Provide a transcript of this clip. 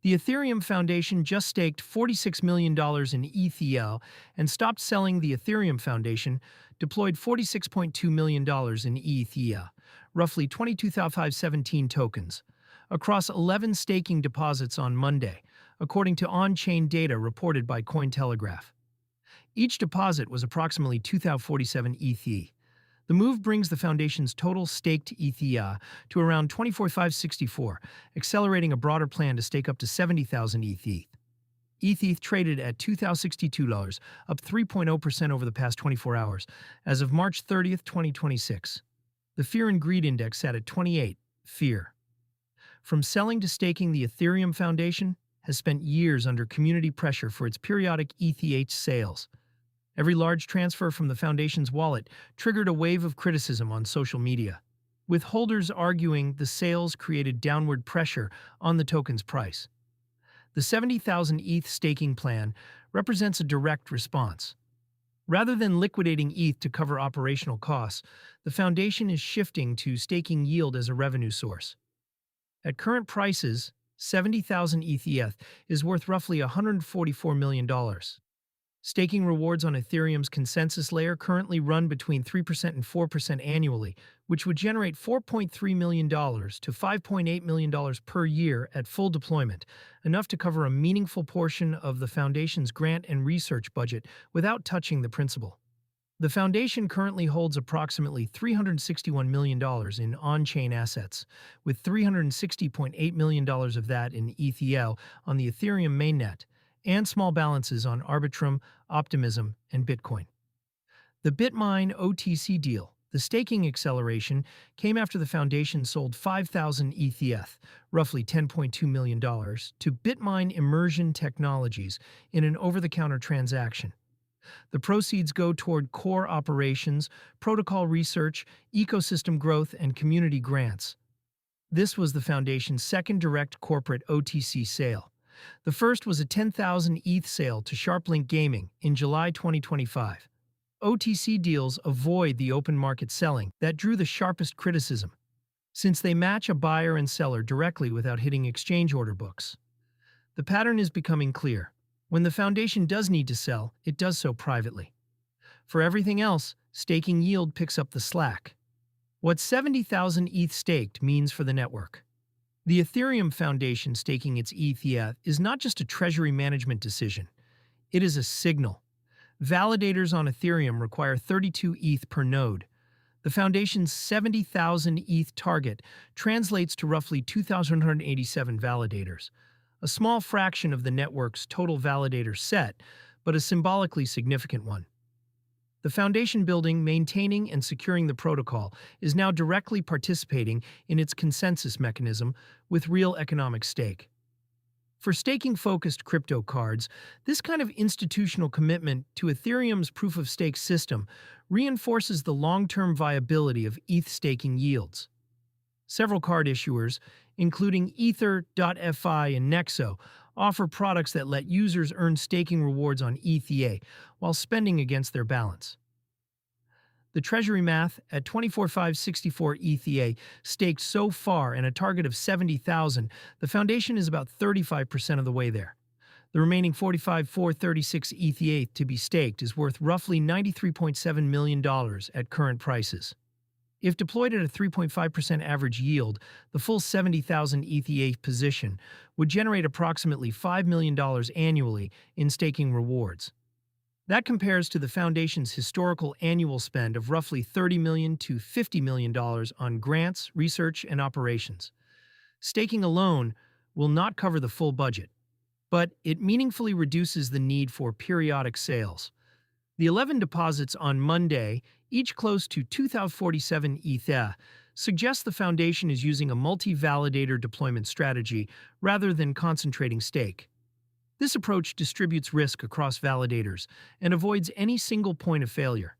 The Ethereum Foundation just staked $46 million in ETH and stopped selling. The Ethereum Foundation deployed $46.2 million in ETH, roughly 22,517 tokens, across 11 staking deposits on Monday, according to on-chain data reported by Cointelegraph. Each deposit was approximately 2,047 ETH. The move brings the Foundation's total staked ETH to around 24,564, accelerating a broader plan to stake up to 70,000 ETH. ETH traded at $2,062, up 3.0% over the past 24 hours, as of March 30, 2026. The Fear and Greed Index sat at 28, fear. From selling to staking, the Ethereum Foundation has spent years under community pressure for its periodic ETH sales. Every large transfer from the Foundation's wallet triggered a wave of criticism on social media, with holders arguing the sales created downward pressure on the token's price. The 70,000 ETH staking plan represents a direct response. Rather than liquidating ETH to cover operational costs, the Foundation is shifting to staking yield as a revenue source. At current prices, 70,000 ETH is worth roughly $144 million. Staking rewards on Ethereum's consensus layer currently run between 3% and 4% annually, which would generate $4.3 million to $5.8 million per year at full deployment, enough to cover a meaningful portion of the Foundation's grant and research budget without touching the principal. The Foundation currently holds approximately $361 million in on-chain assets, with $360.8 million of that in ETH on the Ethereum mainnet, and small balances on Arbitrum, Optimism, and Bitcoin. The BitMine OTC deal, the staking acceleration, came after the Foundation sold 5,000 ETH, roughly $10.2 million, to BitMine Immersion Technologies in an over-the-counter transaction. The proceeds go toward core operations, protocol research, ecosystem growth, and community grants. This was the Foundation's second direct corporate OTC sale. The first was a 10,000 ETH sale to SharpLink Gaming in July 2025. OTC deals avoid the open market selling that drew the sharpest criticism, since they match a buyer and seller directly without hitting exchange order books. The pattern is becoming clear. When the Foundation does need to sell, it does so privately. For everything else, staking yield picks up the slack. What 70,000 ETH staked means for the network. The Ethereum Foundation staking its ETH is not just a treasury management decision. It is a signal. Validators on Ethereum require 32 ETH per node. The Foundation's 70,000 ETH target translates to roughly 2,187 validators, a small fraction of the network's total validator set, but a symbolically significant one. The Foundation building, maintaining, and securing the protocol is now directly participating in its consensus mechanism with real economic stake. For staking-focused crypto cards, this kind of institutional commitment to Ethereum's proof-of-stake system reinforces the long-term viability of ETH staking yields. Several card issuers, including Ether.fi and Nexo, offer products that let users earn staking rewards on ETH while spending against their balance. The treasury math, at 24,564 ETH staked so far and a target of 70,000, the Foundation is about 35% of the way there. The remaining 45,436 ETH to be staked is worth roughly $93.7 million at current prices. If deployed at a 3.5% average yield, the full 70,000 ETH position would generate approximately $5 million annually in staking rewards. That compares to the Foundation's historical annual spend of roughly $30 million to $50 million on grants, research, and operations. Staking alone will not cover the full budget, but it meaningfully reduces the need for periodic sales. The 11 deposits on Monday, each close to 2,047 ETH, suggests the Foundation is using a multi-validator deployment strategy rather than concentrating stake. This approach distributes risk across validators and avoids any single point of failure.